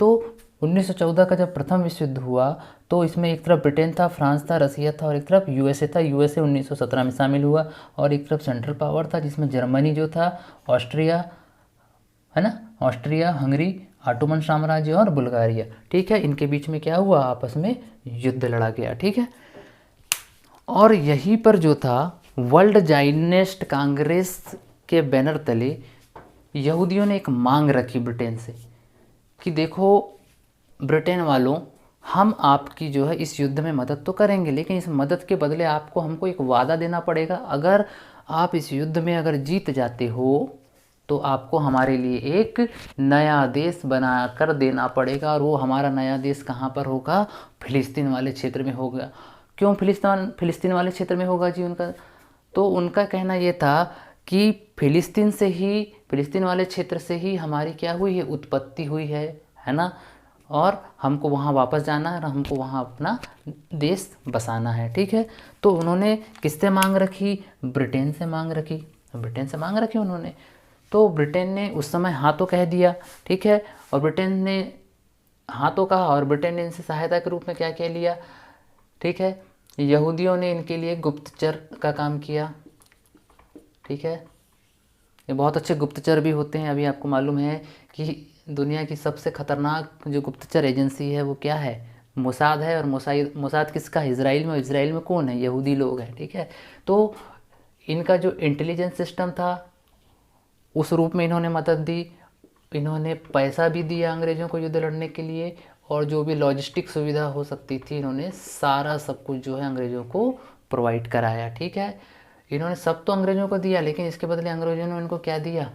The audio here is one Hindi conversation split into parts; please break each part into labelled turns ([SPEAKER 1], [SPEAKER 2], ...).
[SPEAKER 1] तो 1914 का जब प्रथम विश्व युद्ध हुआ तो इसमें एक तरफ ब्रिटेन था, फ्रांस था, रसिया था और एक तरफ यूएसए था। यूएसए 1917 में शामिल हुआ और एक तरफ सेंट्रल पावर था जिसमें जर्मनी जो था, ऑस्ट्रिया, है ना, ऑस्ट्रिया, हंगरी, ऑटोमन साम्राज्य और बुल्गारिया। ठीक है, इनके बीच में क्या हुआ, आपस में युद्ध लड़ा गया। ठीक है, और यहीं पर जो था वर्ल्ड जाइनेस्ट कांग्रेस के बैनर तले यहूदियों ने एक मांग रखी ब्रिटेन से कि देखो ब्रिटेन वालों, हम आपकी जो है इस युद्ध में मदद तो करेंगे, लेकिन इस मदद के बदले आपको हमको एक वादा देना पड़ेगा। अगर आप इस युद्ध में अगर जीत जाते हो तो आपको हमारे लिए एक नया देश बना कर देना पड़ेगा। और वो हमारा नया देश कहाँ पर होगा, फिलिस्तीन वाले क्षेत्र में होगा। क्यों फिलिस्तीन वाले क्षेत्र में होगा जी उनका? तो उनका कहना ये था कि फिलिस्तीन वाले क्षेत्र से ही हमारी क्या हुई है, उत्पत्ति हुई है ना, और हमको वहाँ वापस जाना है और हमको वहाँ अपना देश बसाना है। ठीक है, तो उन्होंने किससे मांग रखी, ब्रिटेन से मांग रखी उन्होंने। तो ब्रिटेन ने उस समय हाँ तो कह दिया। ठीक है, और ब्रिटेन ने हाँ तो कहा और ब्रिटेन ने इनसे सहायता के रूप में क्या कह लिया। ठीक है, यहूदियों ने इनके लिए गुप्तचर का काम किया। ठीक है, ये बहुत अच्छे गुप्तचर भी होते हैं। अभी आपको मालूम है कि दुनिया की सबसे खतरनाक जो गुप्तचर एजेंसी है वो क्या है, मोसाद है। और मोसाद किसका है, इजराइल में। इजराइल में कौन है, यहूदी लोग हैं। ठीक है, तो इनका जो इंटेलिजेंस सिस्टम था उस रूप में इन्होंने मदद दी। इन्होंने पैसा भी दिया अंग्रेज़ों को युद्ध लड़ने के लिए, और जो भी लॉजिस्टिक सुविधा हो सकती थी इन्होंने सारा सब कुछ जो है अंग्रेज़ों को प्रोवाइड कराया। ठीक है, इन्होंने सब तो अंग्रेज़ों को दिया, लेकिन इसके बदले अंग्रेज़ों ने इनको क्या दिया,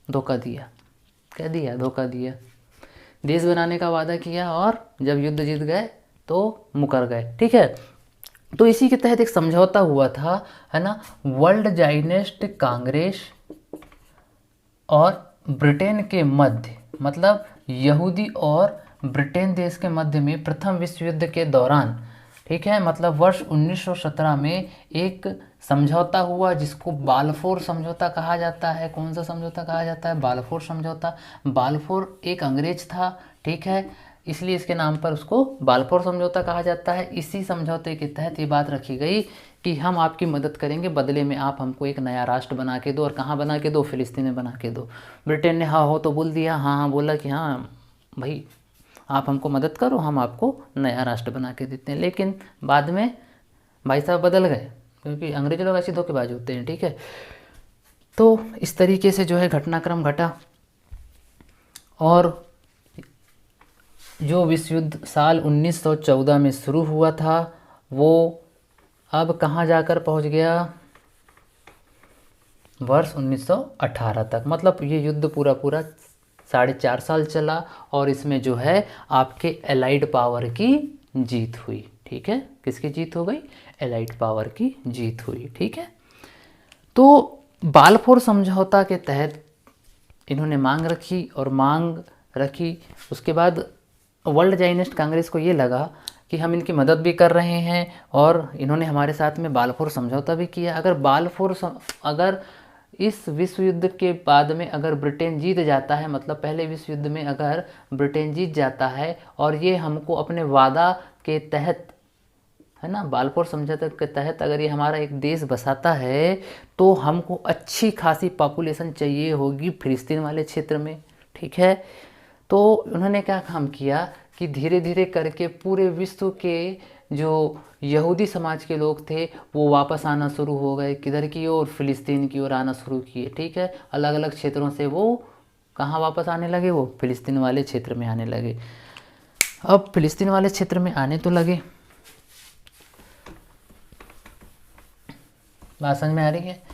[SPEAKER 1] धोखा दिया। क्या दिया, धोखा दिया। देश बनाने का वादा किया और जब युद्ध जीत गए तो मुकर गए। ठीक है, तो इसी के तहत एक समझौता हुआ था, है ना, वर्ल्ड जाइनेस्ट कांग्रेस और ब्रिटेन के मध्य, मतलब यहूदी और ब्रिटेन देश के मध्य में प्रथम विश्व युद्ध के दौरान। ठीक है, मतलब वर्ष 1917 में एक समझौता हुआ जिसको बाल्फोर समझौता कहा जाता है। कौन सा समझौता कहा जाता है, बाल्फोर समझौता। बाल्फोर एक अंग्रेज था। ठीक है, इसलिए इसके नाम पर उसको बाल्फोर समझौता कहा जाता है। इसी समझौते के तहत ये बात रखी गई कि हम आपकी मदद करेंगे, बदले में आप हमको एक नया राष्ट्र बना के दो। और कहाँ बना के दो, फिलिस्तीन में बना के दो। ब्रिटेन ने हाँ हो तो बोल दिया, हाँ हाँ बोला कि हाँ भाई आप हमको मदद करो, हम आपको नया राष्ट्र बना के देते हैं। लेकिन बाद में भाई साहब बदल गए, क्योंकि अंग्रेज लोग ऐसे धोखेबाज होते हैं। ठीक है, तो इस तरीके से जो है घटनाक्रम घटा। और जो विश्व युद्ध साल 1914 में शुरू हुआ था वो अब कहाँ जाकर पहुँच गया, वर्ष 1918 तक। मतलब ये युद्ध पूरा 4.5 साल चला और इसमें जो है आपके एलाइड पावर की जीत हुई। ठीक है, किसकी जीत हो गई, एलाइड पावर की जीत हुई। ठीक है, तो बाल्फोर समझौता के तहत इन्होंने मांग रखी। उसके बाद वर्ल्ड जाइनिस्ट कांग्रेस को ये लगा कि हम इनकी मदद भी कर रहे हैं और इन्होंने हमारे साथ में बाल्फोर समझौता भी किया। अगर इस विश्व युद्ध के बाद में अगर ब्रिटेन जीत जाता है, मतलब पहले विश्व युद्ध में अगर ब्रिटेन जीत जाता है और ये हमको अपने वादा के तहत, है ना, बाल्फोर समझौते के तहत अगर ये हमारा एक देश बसाता है तो हमको अच्छी खासी पॉपुलेशन चाहिए होगी फिलिस्तीन वाले क्षेत्र में। ठीक है, तो उन्होंने क्या काम किया कि धीरे धीरे करके पूरे विश्व के जो यहूदी समाज के लोग थे वो वापस आना शुरू हो गए। किधर की ओर, फिलिस्तीन की ओर आना शुरू किए। ठीक है, अलग अलग क्षेत्रों से वो कहाँ वापस आने लगे, वो फिलिस्तीन वाले क्षेत्र में आने लगे। अब फिलिस्तीन वाले क्षेत्र में आने तो लगे, बात समझ में आ रही है।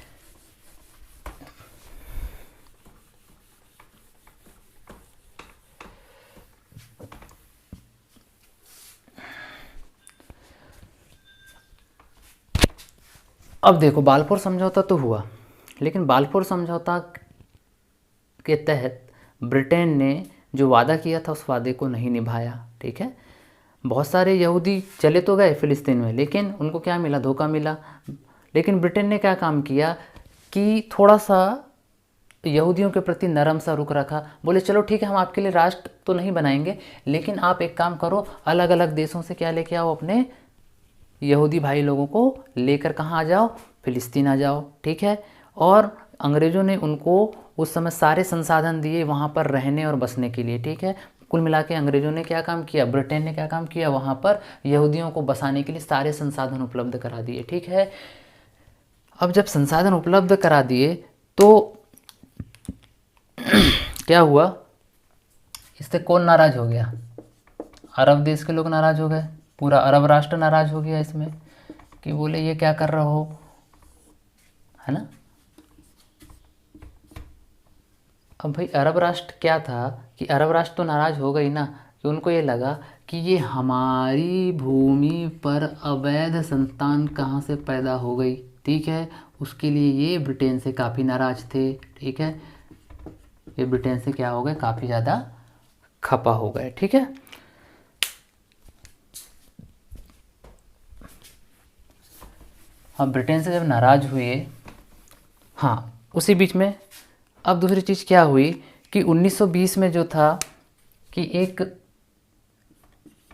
[SPEAKER 1] अब देखो बाल्फोर समझौता तो हुआ, लेकिन बाल्फोर समझौता के तहत ब्रिटेन ने जो वादा किया था उस वादे को नहीं निभाया। ठीक है, बहुत सारे यहूदी चले तो गए फिलिस्तीन में, लेकिन उनको क्या मिला, धोखा मिला। लेकिन ब्रिटेन ने क्या काम किया कि थोड़ा सा यहूदियों के प्रति नरम सा रुख रखा। बोले चलो ठीक है, हम आपके लिए राष्ट्र तो नहीं बनाएंगे, लेकिन आप एक काम करो, अलग अलग देशों से क्या लेके आओ, अपने यहूदी भाई लोगों को लेकर कहाँ आ जाओ, फिलिस्तीन आ जाओ, ठीक है। और अंग्रेज़ों ने उनको उस समय सारे संसाधन दिए वहाँ पर रहने और बसने के लिए, ठीक है। कुल मिला के अंग्रेज़ों ने क्या काम किया, ब्रिटेन ने क्या काम किया, वहाँ पर यहूदियों को बसाने के लिए सारे संसाधन उपलब्ध करा दिए, ठीक है। अब जब संसाधन उपलब्ध करा दिए तो क्या हुआ, इससे कौन नाराज़ हो गया, अरब देश के लोग नाराज़ हो गए, पूरा अरब राष्ट्र नाराज़ हो गया इसमें, कि बोले ये क्या कर रहे हो, है ना। अब भाई अरब राष्ट्र क्या था, कि अरब राष्ट्र तो नाराज़ हो गई ना, कि उनको ये लगा कि ये हमारी भूमि पर अवैध संतान कहाँ से पैदा हो गई, ठीक है। उसके लिए ये ब्रिटेन से काफ़ी नाराज़ थे, ठीक है। ये ब्रिटेन से क्या हो गए, काफ़ी ज़्यादा खपा हो गए, ठीक है। अब ब्रिटेन से जब नाराज़ हुए, हाँ, उसी बीच में अब दूसरी चीज़ क्या हुई कि 1920 में जो था कि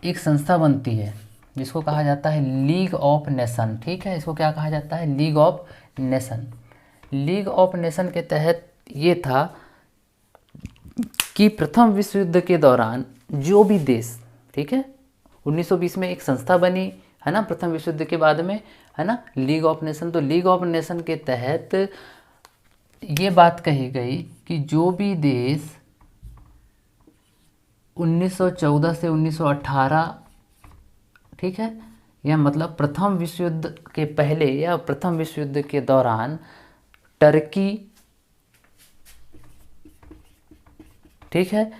[SPEAKER 1] एक संस्था बनती है जिसको कहा जाता है लीग ऑफ नेशन, ठीक है। इसको क्या कहा जाता है, league of nation. League of nation के तहत ये था कि प्रथम विश्व युद्ध के दौरान जो भी देश, ठीक है, 1920 में एक संस्था बनी, है ना, प्रथम विश्व युद्ध के बाद में, है ना, लीग ऑफ नेशन। तो लीग ऑफ नेशन के तहत ये बात कही गई कि जो भी देश 1914 से 1918, ठीक है, या मतलब प्रथम विश्व युद्ध के पहले या प्रथम विश्व युद्ध के दौरान टर्की, ठीक है,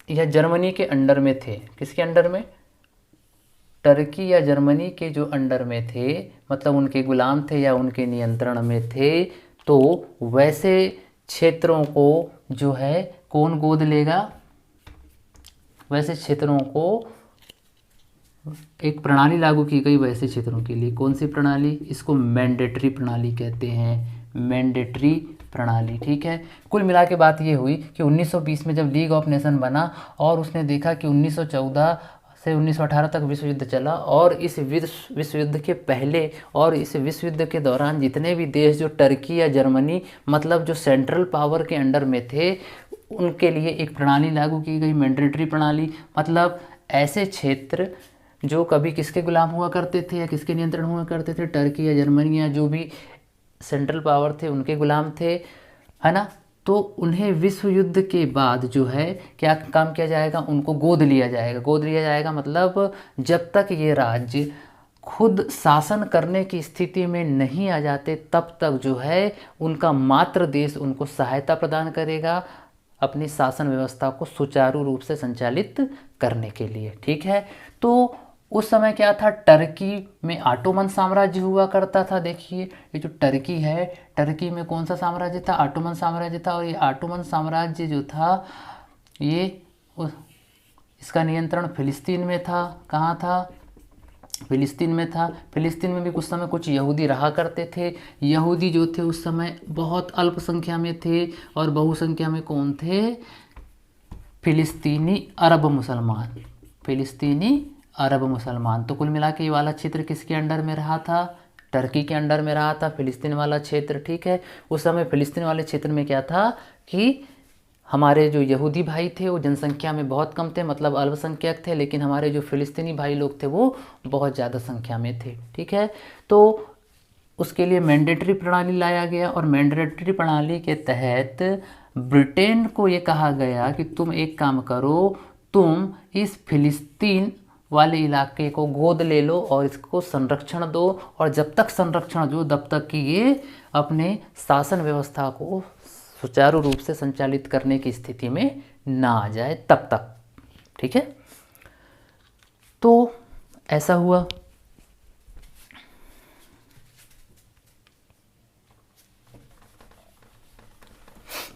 [SPEAKER 1] या जर्मनी के अंडर में थे, किसके अंडर में, टर्की या जर्मनी के जो अंडर में थे, मतलब उनके गुलाम थे या उनके नियंत्रण में थे, तो वैसे क्षेत्रों को जो है कौन गोद लेगा, वैसे क्षेत्रों को एक प्रणाली लागू की गई वैसे क्षेत्रों के लिए। कौन सी प्रणाली, इसको मैंडेटरी प्रणाली कहते हैं, मैंडेटरी प्रणाली, ठीक है। कुल मिला के बात ये हुई कि 1920 में जब लीग ऑफ नेशन बना और उसने देखा कि 1914 से 1918 तक विश्व युद्ध चला, और इस विश्व युद्ध के पहले और इस विश्व युद्ध के दौरान जितने भी देश जो टर्की या जर्मनी, मतलब जो सेंट्रल पावर के अंडर में थे, उनके लिए एक प्रणाली लागू की गई, मैंडेटरी प्रणाली। मतलब ऐसे क्षेत्र जो कभी किसके गुलाम हुआ करते थे या किसके नियंत्रण हुआ करते थे, टर्की या जर्मनी या जो भी सेंट्रल पावर थे उनके गुलाम थे, है ना। तो उन्हें विश्व युद्ध के बाद जो है क्या काम किया जाएगा, उनको गोद लिया जाएगा। गोद लिया जाएगा मतलब जब तक ये राज्य खुद शासन करने की स्थिति में नहीं आ जाते तब तक जो है उनका मातृ देश उनको सहायता प्रदान करेगा अपनी शासन व्यवस्था को सुचारू रूप से संचालित करने के लिए, ठीक है। तो उस समय क्या था, टर्की में ऑटोमन साम्राज्य हुआ करता था। देखिए ये जो टर्की है, टर्की में कौन सा साम्राज्य था, ऑटोमन साम्राज्य था। और ये ऑटोमन साम्राज्य जो था ये इसका नियंत्रण फिलिस्तीन में था। कहाँ था, फिलिस्तीन में था। फिलिस्तीन में भी कुछ समय कुछ यहूदी रहा करते थे। यहूदी जो थे उस समय बहुत अल्पसंख्या में थे, और बहुसंख्या में कौन थे, फिलिस्तीनी अरब मुसलमान, फिलिस्तीनी अरब मुसलमान। तो कुल मिला के ये वाला क्षेत्र किसके अंडर में रहा था, टर्की के अंडर में रहा था, फिलिस्तीन वाला क्षेत्र, ठीक है। उस समय फिलिस्तीन वाले क्षेत्र में क्या था कि हमारे जो यहूदी भाई थे वो जनसंख्या में बहुत कम थे, मतलब अल्पसंख्यक थे, लेकिन हमारे जो फिलिस्तीनी भाई लोग थे वो बहुत ज़्यादा संख्या में थे, ठीक है। तो उसके लिए मैंडेटरी प्रणाली लाया गया, और मैंडेटरी प्रणाली के तहत ब्रिटेन को ये कहा गया कि तुम एक काम करो, तुम इस फिलिस्तीन वाले इलाके को गोद ले लो और इसको संरक्षण दो, और जब तक संरक्षण दो तब तक कि ये अपने शासन व्यवस्था को सुचारू रूप से संचालित करने की स्थिति में ना आ जाए तब तक, ठीक है। तो ऐसा हुआ।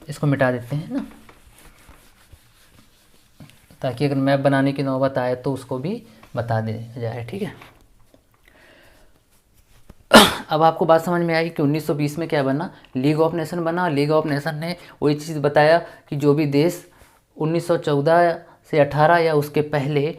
[SPEAKER 1] इसको मिटा देते हैं ना, ताकि अगर मैप बनाने की नौबत आए तो उसको भी बता दे जाए, ठीक है। अब आपको बात समझ में आई कि 1920 में क्या बना, लीग ऑफ नेशन बना। लीग ऑफ नेशन ने वही चीज़ बताया कि जो भी देश 1914 से 18 या उसके पहले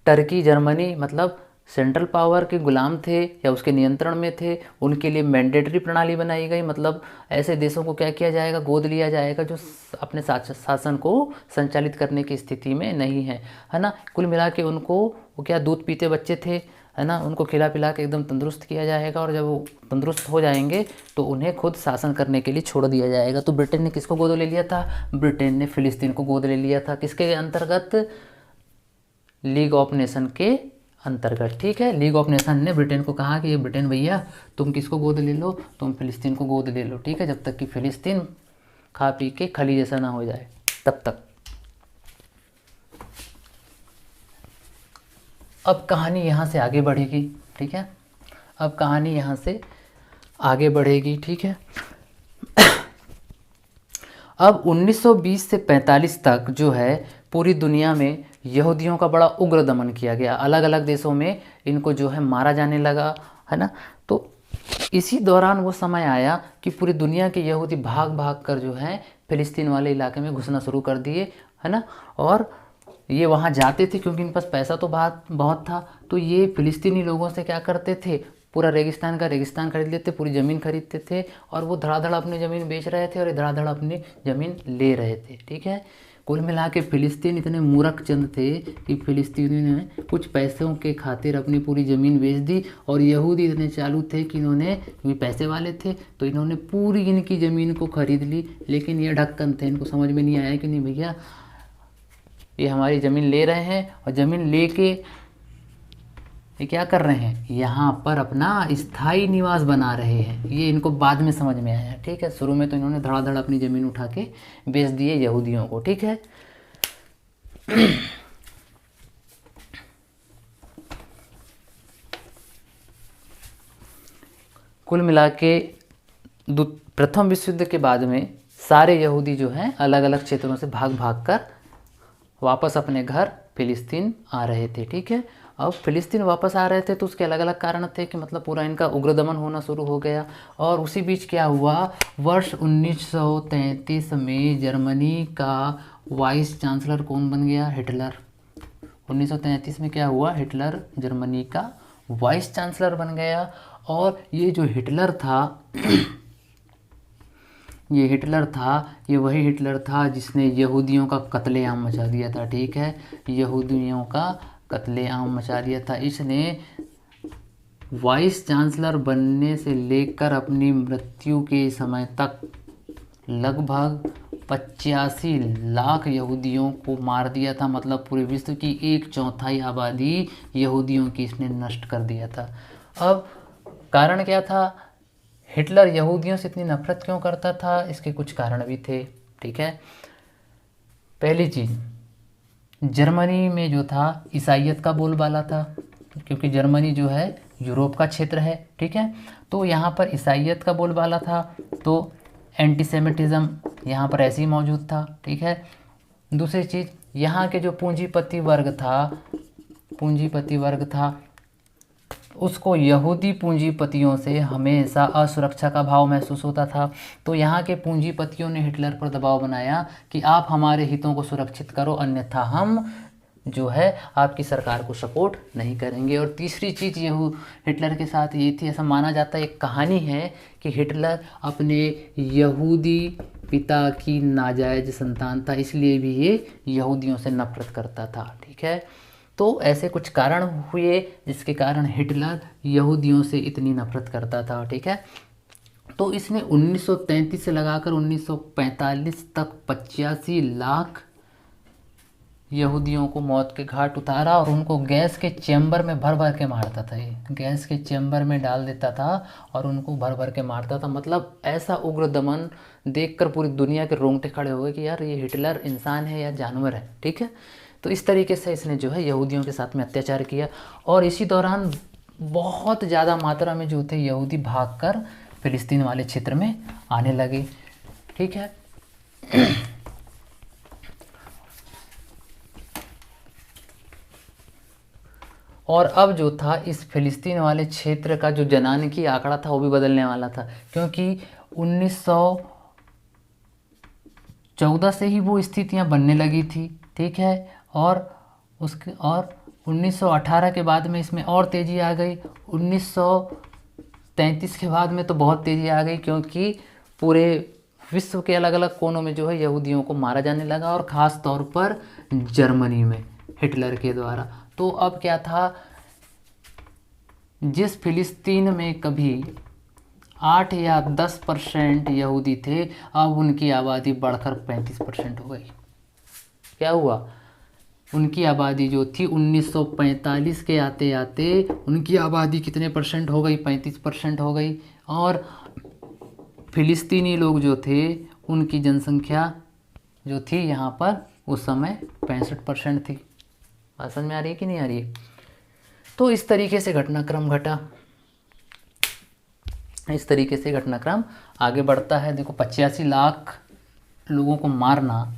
[SPEAKER 1] टर्की, जर्मनी मतलब सेंट्रल पावर के गुलाम थे या उसके नियंत्रण में थे, उनके लिए मैंडेटरी प्रणाली बनाई गई। मतलब ऐसे देशों को क्या किया जाएगा, गोद लिया जाएगा जो अपने शासन को संचालित करने की स्थिति में नहीं है ना। कुल मिला के उनको वो क्या दूध पीते बच्चे थे, है ना, उनको खिला पिला के एकदम तंदुरुस्त किया जाएगा, और जब वो तंदुरुस्त हो जाएंगे तो उन्हें खुद शासन करने के लिए छोड़ दिया जाएगा। तो ब्रिटेन ने किसको गोद ले लिया था, ब्रिटेन ने फिलिस्तीन को गोद ले लिया था। किसके अंतर्गत, लीग ऑफ नेशन के अंतर्गत। ठीक है, लीग ऑफ नेशन ने ब्रिटेन को कहा कि ये ब्रिटेन भैया तुम किसको गोद ले लो, तुम फिलिस्तीन को गोद ले लो। ठीक है, जब तक कि फिलिस्तीन खा पी के खली जैसा ना हो जाए तब तक। अब कहानी यहाँ से आगे बढ़ेगी। ठीक है, अब कहानी यहाँ से आगे बढ़ेगी। ठीक है, अब 1920 से 45 तक जो है पूरी दुनिया में यहूदियों का बड़ा उग्र दमन किया गया। अलग अलग देशों में इनको जो है मारा जाने लगा, है ना। तो इसी दौरान वो समय आया कि पूरी दुनिया के यहूदी भाग भाग कर जो है फिलिस्तीन वाले इलाके में घुसना शुरू कर दिए, है ना। और ये वहाँ जाते थे क्योंकि इनके पास पैसा तो बहुत था। तो ये फिलिस्तीनी लोगों से क्या करते थे, पूरा रेगिस्तान का रेगिस्तान खरीद लेते, पूरी ज़मीन खरीदते थे, और वो धड़ाधड़ अपनी ज़मीन बेच रहे थे और धड़ाधड़ अपनी ज़मीन ले रहे थे। ठीक है, कुल मिला के फिलिस्तीन इतने मूर्ख चंद थे कि फिलिस्तीनी ने कुछ पैसों के खातिर अपनी पूरी ज़मीन बेच दी, और यहूदी इतने चालू थे कि इन्होंने, भी पैसे वाले थे तो इन्होंने पूरी इनकी ज़मीन को खरीद ली। लेकिन ये ढक्कन थे, इनको समझ में नहीं आया कि नहीं भैया ये हमारी ज़मीन ले रहे हैं, और ज़मीन लेके ये क्या कर रहे हैं, यहाँ पर अपना स्थायी निवास बना रहे हैं। ये इनको बाद में समझ में आया। ठीक है, शुरू में तो इन्होंने धड़ाधड़ अपनी ज़मीन उठा के बेच दिए यहूदियों को। ठीक है, कुल मिला के प्रथम विश्व युद्ध के बाद में सारे यहूदी जो हैं अलग अलग क्षेत्रों से भाग भाग कर वापस अपने घर फिलिस्तीन आ रहे थे। ठीक है, अब फिलिस्तीन वापस आ रहे थे तो उसके अलग अलग कारण थे कि मतलब पूरा इनका उग्र दमन होना शुरू हो गया। और उसी बीच क्या हुआ, वर्ष 1933 में जर्मनी का वाइस चांसलर कौन बन गया, हिटलर। 1933 में क्या हुआ, हिटलर जर्मनी का वाइस चांसलर बन गया। और ये जो हिटलर था ये वही हिटलर था जिसने यहूदियों का कत्लेआम मचा दिया था। ठीक है, यहूदियों का कत्लेआम मचा दिया था। इसने वाइस चांसलर बनने से लेकर अपनी मृत्यु के समय तक लगभग 85 लाख यहूदियों को मार दिया था। मतलब पूरे विश्व की 1/4 आबादी यहूदियों की इसने नष्ट कर दिया था। अब कारण क्या था, हिटलर यहूदियों से इतनी नफरत क्यों करता था, इसके कुछ कारण भी थे। ठीक है, पहली चीज़, जर्मनी में जो था ईसाइयत का बोलबाला था, क्योंकि जर्मनी जो है यूरोप का क्षेत्र है। ठीक है, तो यहाँ पर ईसाइयत का बोलबाला था, तो एंटीसेमिटिज़म यहाँ पर ऐसे ही मौजूद था। ठीक है, दूसरी चीज़, यहाँ के जो पूंजीपति वर्ग था उसको यहूदी पूंजीपतियों से हमेशा असुरक्षा का भाव महसूस होता था। तो यहाँ के पूंजीपतियों ने हिटलर पर दबाव बनाया कि आप हमारे हितों को सुरक्षित करो, अन्यथा हम जो है आपकी सरकार को सपोर्ट नहीं करेंगे। और तीसरी चीज़ हिटलर के साथ ये थी, ऐसा माना जाता है, एक कहानी है कि हिटलर अपने यहूदी पिता की नाजायज संतान था, इसलिए भी ये यहूदियों से नफरत करता था। ठीक है, तो ऐसे कुछ कारण हुए जिसके कारण हिटलर यहूदियों से इतनी नफरत करता था। ठीक है, तो इसने 1933 से लगाकर 1945 तक 85 लाख यहूदियों को मौत के घाट उतारा, और उनको गैस के चैम्बर में भर भर के मारता था। ये गैस के चैम्बर में डाल देता था और उनको भर भर के मारता था। मतलब ऐसा उग्र दमन देखकर पूरी दुनिया के रोंगटे खड़े हो गए कि यार ये हिटलर इंसान है या जानवर है। ठीक है, तो इस तरीके से इसने जो है यहूदियों के साथ में अत्याचार किया। और इसी दौरान बहुत ज़्यादा मात्रा में जो थे यहूदी भागकर फिलिस्तीन वाले क्षेत्र में आने लगे। ठीक है, और अब जो था इस फ़िलिस्तीन वाले क्षेत्र का जो जनाने की आंकड़ा था वो भी बदलने वाला था, क्योंकि 1914 से ही वो स्थितियां बनने लगी थी, ठीक है। और 1918 के बाद में इसमें और तेज़ी आ गई। 1933 के बाद में तो बहुत तेज़ी आ गई, क्योंकि पूरे विश्व के अलग अलग कोनों में जो है यहूदियों को मारा जाने लगा, और ख़ास तौर पर जर्मनी में हिटलर के द्वारा। तो अब क्या था, जिस फिलिस्तीन में कभी 8 या 10% यहूदी थे, अब उनकी आबादी बढ़कर 35% हो गई। क्या हुआ, उनकी आबादी जो थी 1945 के आते आते उनकी आबादी कितने परसेंट हो गई, 35% हो गई। और फिलिस्तीनी लोग जो थे उनकी जनसंख्या जो थी यहाँ पर उस समय 65% थी। बात समझ में आ रही है कि नहीं आ रही है? तो इस तरीके से घटनाक्रम घटा, इस तरीके से घटनाक्रम आगे बढ़ता है। देखो 85 लाख लोगों को मारना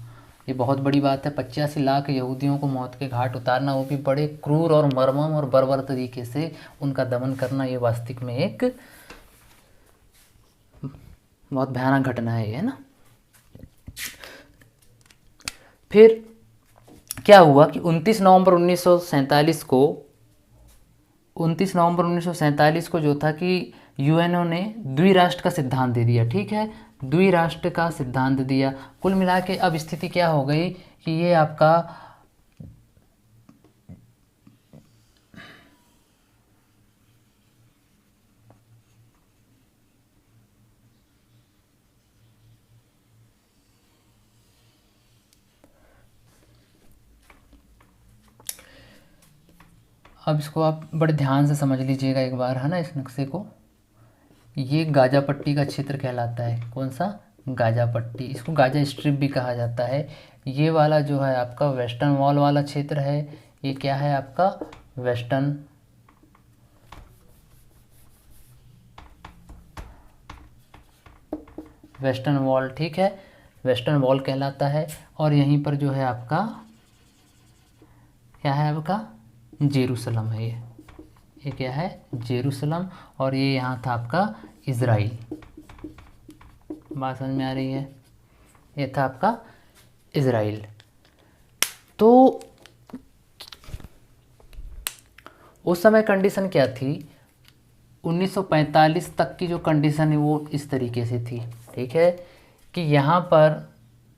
[SPEAKER 1] ये बहुत बड़ी बात है। 85 लाख यहूदियों को मौत के घाट उतारना, वो भी बड़े क्रूर और मर्मम और बर्बर तरीके से उनका दमन करना, ये वास्तविक में एक बहुत भयानक घटना है ना। फिर क्या हुआ कि 29 नवंबर 1947 को जो था कि यूएनओ ने द्विराष्ट्र का सिद्धांत दे दिया, ठीक है, द्विराष्ट्र का सिद्धांत दिया। कुल मिला के अब स्थिति क्या हो गई कि ये आपका अब इसको आप बड़े ध्यान से समझ लीजिएगा एक बार, है ना, इस नक्शे को। ये गाजा पट्टी का क्षेत्र कहलाता है। कौन सा? गाजा पट्टी। इसको गाजा स्ट्रिप भी कहा जाता है। ये वाला जो है आपका वेस्टर्न वॉल वाला क्षेत्र है। ये क्या है आपका? वेस्टर्न वॉल, ठीक है, वेस्टर्न वॉल कहलाता है। और यहीं पर जो है आपका क्या है? आपका जेरूसलम है। ये क्या है? जेरूसलम। और ये यहाँ था आपका इज़राइल। बात समझ में आ रही है? ये था आपका इज़राइल। तो उस समय कंडीशन क्या थी? 1945 तक की जो कंडीशन है वो इस तरीके से थी, ठीक है, कि यहाँ पर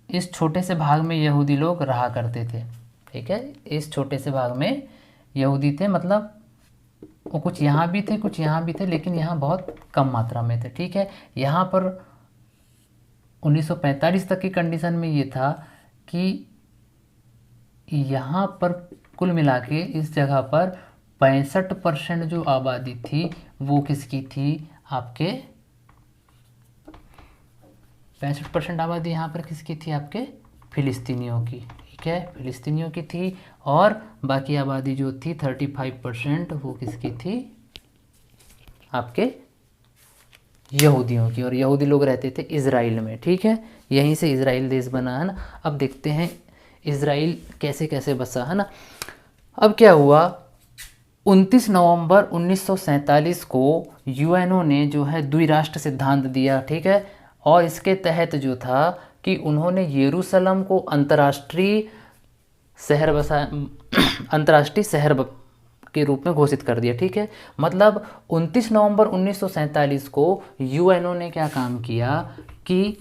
[SPEAKER 1] इस छोटे से भाग में यहूदी लोग रहा करते थे, ठीक है, इस छोटे से भाग में यहूदी थे, मतलब वो कुछ यहाँ भी थे कुछ यहाँ भी थे, लेकिन यहाँ बहुत कम मात्रा में थे, ठीक है। यहाँ पर 1945 तक की कंडीशन में ये था कि यहाँ पर कुल मिला के इस जगह पर 65% जो आबादी थी वो किसकी थी? आपके 65% आबादी यहाँ पर किसकी थी? आपके फिलिस्तीनियों की, ठीक है, फिलिस्तीनियों की थी। और बाकी आबादी जो थी 35% वो किसकी थी? आपके यहूदियों की। और यहूदी लोग रहते थे इज़राइल में, ठीक है, यहीं से इज़राइल देश बना, है ना। अब देखते हैं इज़राइल कैसे कैसे बसा, है ना। अब क्या हुआ, 29 नवंबर 1947 को यूएनओ ने जो है द्विराष्ट्र सिद्धांत दिया, ठीक है। और इसके तहत जो था कि उन्होंने यरूशलेम को अंतर्राष्ट्रीय शहर के रूप में घोषित कर दिया, ठीक है। मतलब 29 नवंबर 1947 को यूएनओ ने क्या काम किया कि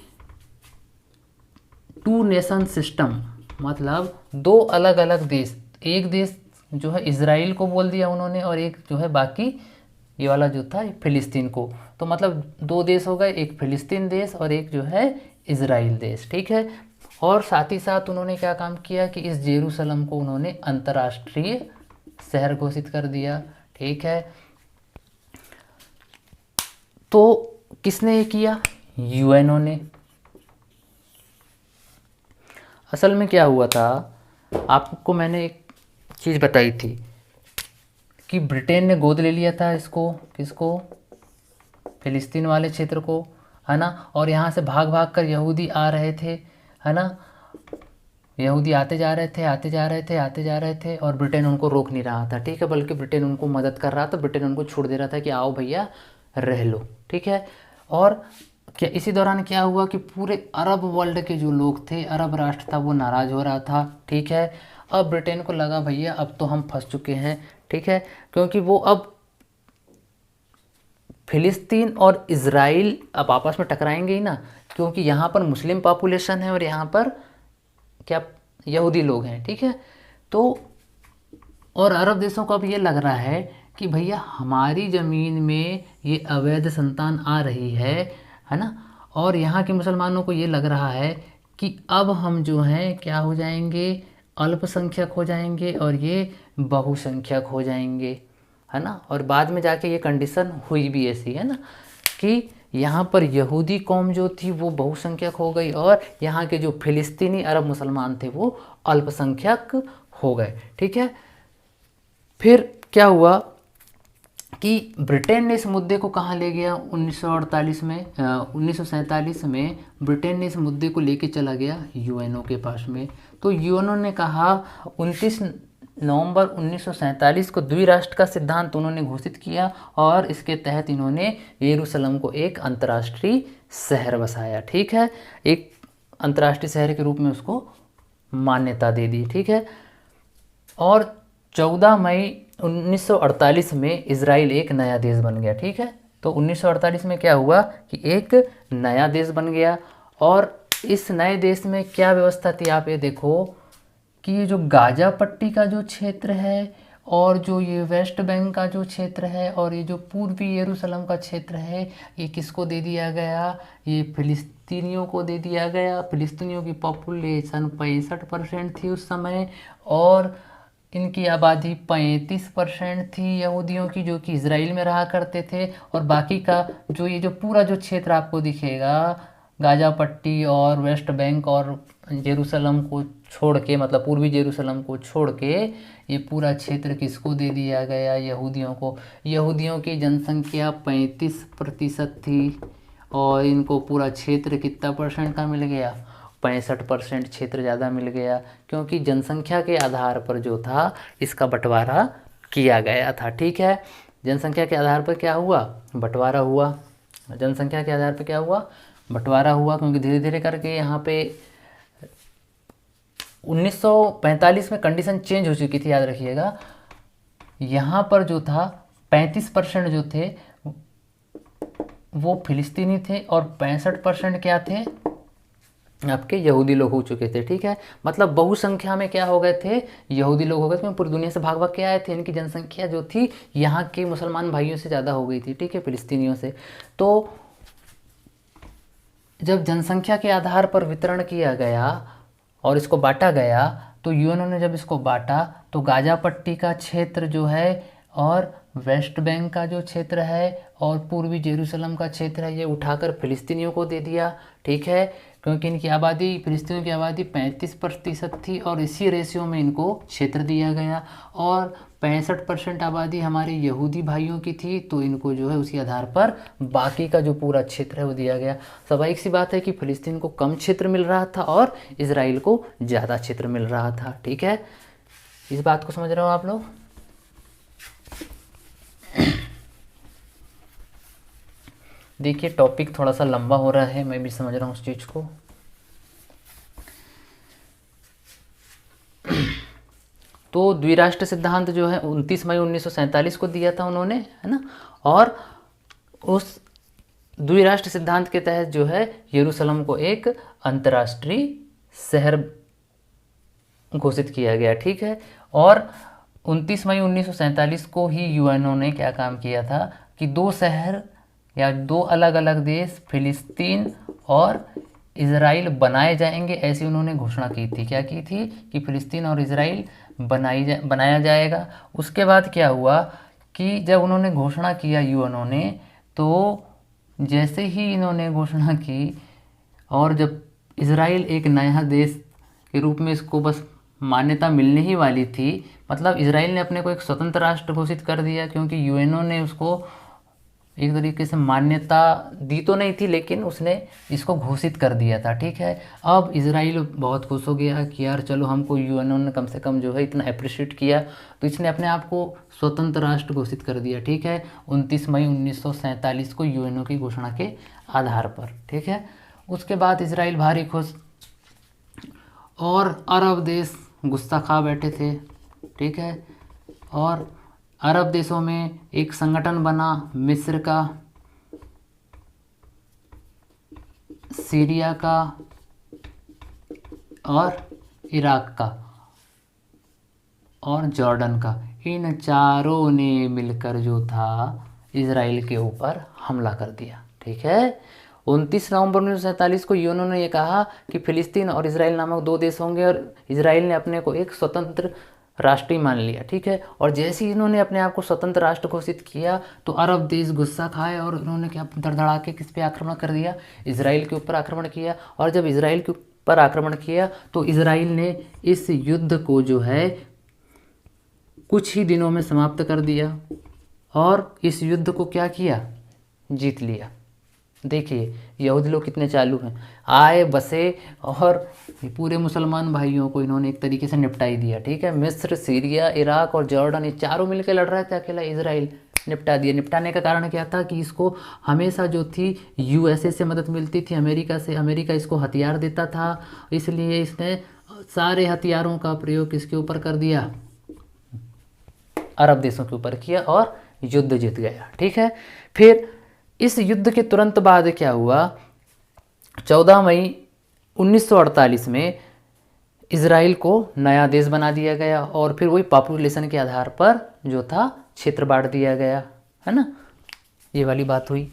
[SPEAKER 1] 2 नेशन सिस्टम, मतलब 2 अलग अलग देश, एक देश जो है इज़राइल को बोल दिया उन्होंने, और एक जो है बाकी ये वाला जो था फिलिस्तीन को। तो मतलब 2 देश हो गए, एक फिलिस्तीन देश और एक जो है इज़राइल देश, ठीक है। और साथ ही साथ उन्होंने क्या काम किया कि इस जेरूसलम को उन्होंने अंतर्राष्ट्रीय शहर घोषित कर दिया, ठीक है। तो किसने ये किया? यूएनओ ने। असल में क्या हुआ था, आपको मैंने एक चीज़ बताई थी कि ब्रिटेन ने गोद ले लिया था इसको, किसको? फिलिस्तीन वाले क्षेत्र को, है ना। और यहाँ से भाग भाग कर यहूदी आ रहे थे, है ना। यहूदी आते जा रहे थे, आते जा रहे थे, आते जा रहे थे, और ब्रिटेन उनको रोक नहीं रहा था, ठीक है, बल्कि ब्रिटेन उनको मदद कर रहा था, ब्रिटेन उनको छूट दे रहा था कि आओ भैया रह लो, ठीक है। और क्या इसी दौरान क्या हुआ कि पूरे अरब वर्ल्ड के जो लोग थे, अरब राष्ट्र था, वो नाराज़ हो रहा था, ठीक है। अब ब्रिटेन को लगा भैया अब तो हम फंस चुके हैं, ठीक है, क्योंकि वो अब फिलिस्तीन और इज़राइल अब आपस में टकराएंगे ही ना, क्योंकि यहाँ पर मुस्लिम पॉपुलेशन है और यहाँ पर क्या यहूदी लोग हैं, ठीक है। तो और अरब देशों को अब ये लग रहा है कि भैया हमारी ज़मीन में ये अवैध संतान आ रही है ना, और यहाँ के मुसलमानों को ये लग रहा है कि अब हम जो हैं क्या हो जाएंगे, अल्पसंख्यक हो जाएंगे और ये बहुसंख्यक हो जाएंगे, है ना। और बाद में जाके ये कंडीशन हुई भी ऐसी, है ना, कि यहाँ पर यहूदी कौम जो थी वो बहुसंख्यक हो गई और यहाँ के जो फिलिस्तीनी अरब मुसलमान थे वो अल्पसंख्यक हो गए, ठीक है। फिर क्या हुआ कि ब्रिटेन ने इस मुद्दे को कहाँ ले गया, 1948 में 1947 में ब्रिटेन ने इस मुद्दे को लेके चला गया यूएनओ के पास में। तो यूएनओ ने कहा 29 नवंबर 1947 को द्विराष्ट्र का सिद्धांत उन्होंने घोषित किया और इसके तहत इन्होंने यरूशलेम को एक अंतर्राष्ट्रीय शहर बसाया, ठीक है, एक अंतर्राष्ट्रीय शहर के रूप में उसको मान्यता दे दी, ठीक है। और 14 मई 1948 में इजराइल एक नया देश बन गया, ठीक है। तो 1948 में क्या हुआ कि एक नया देश बन गया और इस नए देश में क्या व्यवस्था थी, आप ये देखो कि ये जो गाजा पट्टी का जो क्षेत्र है और जो ये वेस्ट बैंक का जो क्षेत्र है और ये जो पूर्वी यरूशलेम का क्षेत्र है, ये किसको दे दिया गया, ये फिलिस्तीनियों को दे दिया गया। फिलिस्तीनियों की पॉपुलेशन 65% थी उस समय और इनकी आबादी 35% थी यहूदियों की, जो कि इजराइल में रहा करते थे। और बाकी का जो ये जो पूरा जो क्षेत्र आपको दिखेगा, गाजा पट्टी और वेस्ट बैंक और जेरूसलम को छोड़ के, मतलब पूर्वी जेरूसलम को छोड़ के, ये पूरा क्षेत्र किसको दे दिया गया, यहूदियों को। यहूदियों की जनसंख्या 35% थी और इनको पूरा क्षेत्र कितना परसेंट का मिल गया, 65% क्षेत्र ज़्यादा मिल गया, क्योंकि जनसंख्या के आधार पर जो था इसका बंटवारा किया गया था, ठीक है। जनसंख्या के आधार पर क्या हुआ, बंटवारा हुआ, जनसंख्या के आधार पर क्या हुआ, बंटवारा हुआ, क्योंकि धीरे धीरे करके यहाँ पे 1945 में कंडीशन चेंज हो चुकी थी, याद रखिएगा। यहाँ पर जो था 35% जो थे वो फिलिस्तीनी थे और 65% क्या थे, आपके यहूदी लोग हो चुके थे, ठीक है। मतलब बहुसंख्या में क्या हो गए थे, यहूदी लोग हो गए थे, पूरी दुनिया से भाग भाग के आए थे। इनकी जनसंख्या जो थी यहाँ के मुसलमान भाइयों से ज़्यादा हो गई थी, ठीक है, फिलिस्तीनियों से। तो जब जनसंख्या के आधार पर वितरण किया गया और इसको बांटा गया, तो यूएनओ ने जब इसको बांटा तो गाजा पट्टी का क्षेत्र जो है और वेस्ट बैंक का जो क्षेत्र है और पूर्वी जेरूसलम का क्षेत्र है, ये उठाकर फिलिस्तीनियों को दे दिया, ठीक है, क्योंकि इनकी आबादी, फिलिस्तीनियों की आबादी 35% थी और इसी रेशियो में इनको क्षेत्र दिया गया। और 65% आबादी हमारे यहूदी भाइयों की थी, तो इनको जो है उसी आधार पर बाकी का जो पूरा क्षेत्र है वो दिया गया। स्वाभाविक सी बात है कि फिलिस्तीन को कम क्षेत्र मिल रहा था और इजराइल को ज़्यादा क्षेत्र मिल रहा था, ठीक है। इस बात को समझ रहे हो आप लोग। देखिए टॉपिक थोड़ा सा लंबा हो रहा है, मैं भी समझ रहा हूँ उस चीज़ को। तो द्विराष्ट्र सिद्धांत जो है 29 मई 1947 को दिया था उन्होंने, है ना, और उस द्विराष्ट्र सिद्धांत के तहत जो है यरूशलेम को एक अंतर्राष्ट्रीय शहर घोषित किया गया, ठीक है। और 29 मई 1947 को ही यूएनओ ने क्या काम किया था कि 2 शहर या 2 अलग अलग देश फिलिस्तीन और इजराइल बनाए जाएंगे, ऐसी उन्होंने घोषणा की थी। क्या की थी कि फिलिस्तीन और इजराइल बनाया जाएगा। उसके बाद क्या हुआ कि जब उन्होंने घोषणा किया यूएनओ ने, तो जैसे ही इन्होंने घोषणा की और जब इजराइल एक नया देश के रूप में इसको बस मान्यता मिलने ही वाली थी, मतलब इजराइल ने अपने को एक स्वतंत्र राष्ट्र घोषित कर दिया, क्योंकि यूएनओ ने उसको एक तरीके से मान्यता दी तो नहीं थी, लेकिन उसने इसको घोषित कर दिया था। ठीक है, अब इजराइल बहुत खुश हो गया कि यार चलो हमको यूएनओ ने कम से कम जो है इतना अप्रिशिएट किया, तो इसने अपने आप को स्वतंत्र राष्ट्र घोषित कर दिया। ठीक है, 29 मई 1947 को यूएनओ की घोषणा के आधार पर। ठीक है, उसके बाद इजराइल भारी खुश और अरब देश गुस्सा खा बैठे थे। ठीक है, और अरब देशों में एक संगठन बना, मिस्र का, सीरिया का और इराक का और जॉर्डन का। इन चारों ने मिलकर जो था इजराइल के ऊपर हमला कर दिया। ठीक है, 29 नवंबर 1947 को यूएनओ ने यह कहा कि फिलिस्तीन और इजराइल नामक दो देश होंगे और इजराइल ने अपने को एक स्वतंत्र राष्ट्र ही मान लिया। ठीक है, और जैसे ही इन्होंने अपने आप को स्वतंत्र राष्ट्र घोषित किया तो अरब देश गुस्सा खाए और इन्होंने क्या धड़धड़ा के किस पे आक्रमण कर दिया, इजराइल के ऊपर आक्रमण किया। और जब इजराइल के ऊपर आक्रमण किया तो इजराइल ने इस युद्ध को जो है कुछ ही दिनों में समाप्त कर दिया और इस युद्ध को क्या किया, जीत लिया। देखिए यहूदी लोग कितने चालू हैं, आए बसे और पूरे मुसलमान भाइयों को इन्होंने एक तरीके से निपटा ही दिया। ठीक है, मिस्र, सीरिया, इराक और जॉर्डन ये चारों मिलकर लड़ रहे थे, अकेला इजराइल निपटा दिया। निपटाने का कारण क्या था कि इसको हमेशा जो थी यूएसए से मदद मिलती थी, अमेरिका से। अमेरिका इसको हथियार देता था, इसलिए इसने सारे हथियारों का प्रयोग किसके ऊपर कर दिया, अरब देशों के ऊपर किया और युद्ध जीत गया। ठीक है, फिर इस युद्ध के तुरंत बाद क्या हुआ, 14 मई 1948 में इजराइल को नया देश बना दिया गया और फिर वही पॉपुलेशन के आधार पर जो था क्षेत्र बांट दिया गया, है ना, ये वाली बात हुई।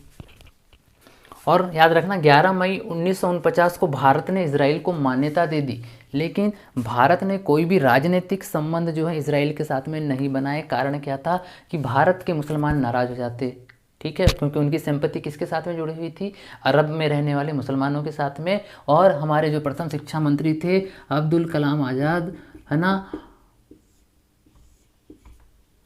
[SPEAKER 1] और याद रखना 11 मई 1949 को भारत ने इजराइल को मान्यता दे दी, लेकिन भारत ने कोई भी राजनीतिक संबंध जो है इजराइल के साथ में नहीं बनाए। कारण क्या था कि भारत के मुसलमान नाराज हो जाते। ठीक है, क्योंकि उनकी सिंपैथी किसके साथ में जुड़ी हुई थी, अरब में रहने वाले मुसलमानों के साथ में। और हमारे जो प्रथम शिक्षा मंत्री थे अब्दुल कलाम आज़ाद, है ना,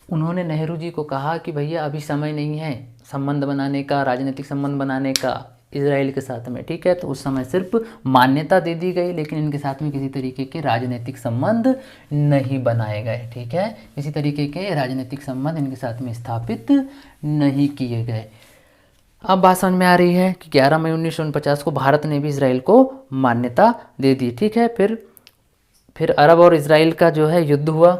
[SPEAKER 1] उन्होंने नेहरू जी को कहा कि भैया अभी समय नहीं है संबंध बनाने का, राजनीतिक संबंध बनाने का इजराइल के साथ में। ठीक है, तो उस समय सिर्फ मान्यता दे दी गई, लेकिन इनके साथ में किसी तरीके के राजनीतिक संबंध नहीं बनाए गए। ठीक है, किसी तरीके के राजनीतिक संबंध इनके साथ में स्थापित नहीं किए गए। अब बात समझ में आ रही है कि 11 मई 1949 को भारत ने भी इजराइल को मान्यता दे दी। ठीक है, फिर अरब और इजराइल का जो है युद्ध हुआ।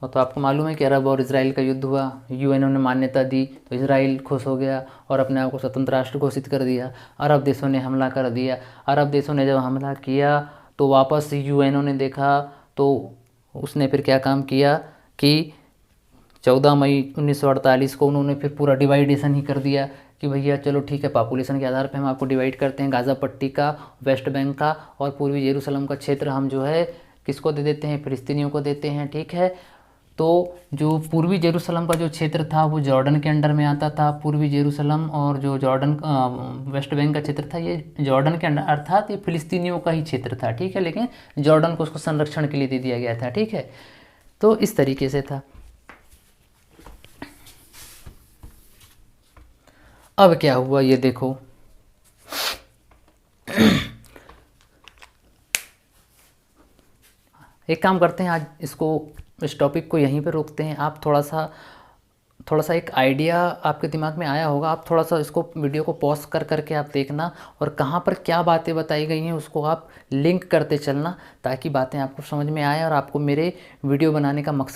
[SPEAKER 1] और तो आपको मालूम है कि अरब और इजराइल का युद्ध हुआ, यूएनओ ने मान्यता दी तो इजराइल खुश हो गया और अपने आप को स्वतंत्र राष्ट्र घोषित कर दिया। अरब देशों ने हमला कर दिया। अरब देशों ने जब हमला किया तो वापस यूएनओ ने देखा तो उसने फिर क्या काम किया कि 14 मई 1948 को उन्होंने फिर पूरा डिवाइडेशन ही कर दिया कि भैया चलो ठीक है, पॉपुलेशन के आधार पे हम आपको डिवाइड करते हैं, गाज़ा पट्टी का, वेस्ट बैंक का और पूर्वी यरूशलेम का क्षेत्र हम जो है किसको दे देते हैं, फिलिस्तीनियों को देते हैं। ठीक है, तो जो पूर्वी जेरूसलम का जो क्षेत्र था वो जॉर्डन के अंडर में आता था। पूर्वी जेरूसलम और जो जॉर्डन वेस्ट बैंक का क्षेत्र था ये जॉर्डन के अंडर, अर्थात ये फिलिस्तीनियों का ही क्षेत्र था। ठीक है, लेकिन जॉर्डन को उसको संरक्षण के लिए दे दिया गया था। ठीक है, तो इस तरीके से था। अब क्या हुआ ये देखो, एक काम करते हैं, आज इस टॉपिक को यहीं पे रोकते हैं। आप थोड़ा सा एक आइडिया आपके दिमाग में आया होगा, आप थोड़ा सा इसको वीडियो को पॉज कर करके आप देखना और कहाँ पर क्या बातें बताई गई हैं उसको आप लिंक करते चलना, ताकि बातें आपको समझ में आए और आपको मेरे वीडियो बनाने का मकसद